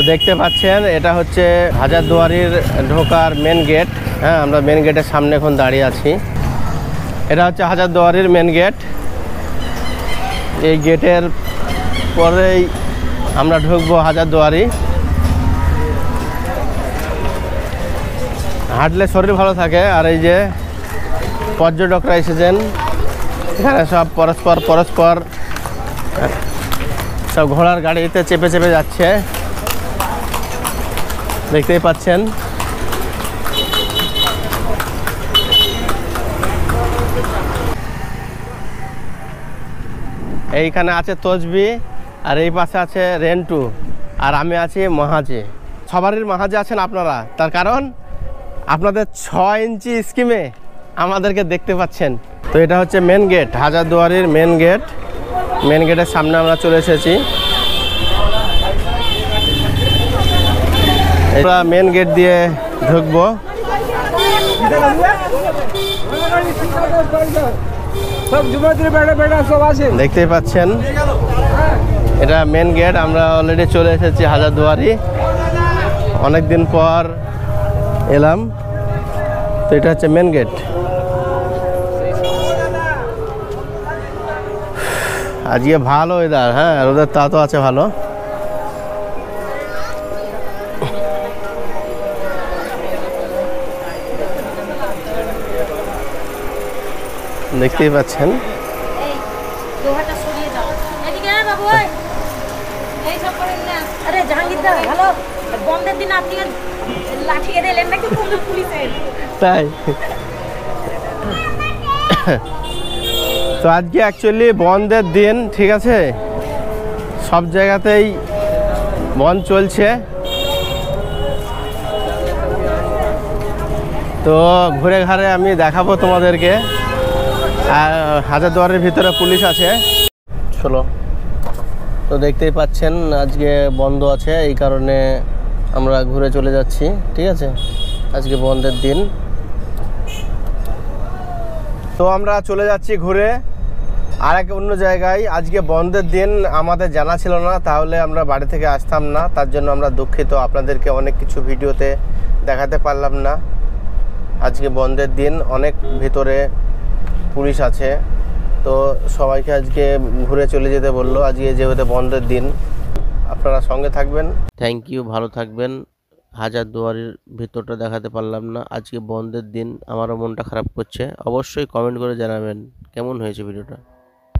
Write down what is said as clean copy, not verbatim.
দেখতে পাচ্ছেন এটা হচ্ছে হাজারদুয়ারির ঢোকার মেন গেট। হ্যাঁ, আমরা মেন গেটের সামনে এখন দাঁড়িয়ে আছি। এটা হচ্ছে হাজারদুয়ারির মেন গেট। এই গেটের পরেই আমরা ঢুকবো হাজারদুয়ারি। হাঁটলে শরীর ভালো থাকে। আর এই যে পর্যটকরা এসেছেন, এখানে সব পরস্পর সব ঘোড়ার গাড়িতে চেপে চেপে যাচ্ছে, দেখতেই পাচ্ছেন। এইখানে আছে তসবি, আর এই পাশে আছে রেন্টু, আর আমি আছি মাহাজে। সবারই মাহাজে আছেন আপনারা, তার কারণ আপনাদের 6 ইঞ্চি স্কিমে আমাদেরকে দেখতে পাচ্ছেন। তো এটা হচ্ছে মেন গেট, হাজারদুয়ারির মেন গেট। মেন গেটের সামনে আমরা চলে এসেছি। আমরা মেন গেট দিয়ে ঢুকবো। দেখতেই পাচ্ছেন এটা মেন গেট। আমরা অলরেডি চলে এসেছি হাজারদুয়ারি, অনেক দিন পর এলাম। তো এটা হচ্ছে মেন গেট। আজকে ভালো ওয়েদার, হ্যাঁ রোদের তা তো আছে ভালো। দেখতেই পাচ্ছেন তাই। তো আজকে অ্যাকচুয়ালি বন্ধের দিন, ঠিক আছে, সব জায়গাতেই বন্ধ চলছে। তো ঘুরে ঘাড়ে আমি দেখাবো তোমাদেরকে। আর হাজারদুয়ারির ভিতরে পুলিশ আছে। চলো। তো দেখতেই পাচ্ছেন আজকে বন্ধ আছে, এই কারণে আমরা ঘুরে চলে যাচ্ছি, ঠিক আছে। আজকে বন্ধের দিন, তো আমরা চলে যাচ্ছি ঘুরে আর এক অন্য জায়গায়। আজকে বন্ধের দিন আমাদের জানা ছিল না, তাহলে আমরা বাড়ি থেকে আসতাম না। তার জন্য আমরা দুঃখিত, আপনাদেরকে অনেক কিছু ভিডিওতে দেখাতে পারলাম না। আজকে বন্ধের দিন, অনেক ভিতরে পুলিশ আছে, তো সবাইকে আজকে ঘুরে চলে যেতে বললো। আজকে যেহেতু বন্ধের দিন, আপনারা সঙ্গে থাকবেন। থ্যাংক ইউ, ভালো থাকবেন। হাজারদুয়ারির ভিতরটা দেখাতে পারলাম না, আজকে বন্ধের দিন, আমারও মনটা খারাপ করছে। অবশ্যই কমেন্ট করে জানাবেন কেমন হয়েছে ভিডিওটা।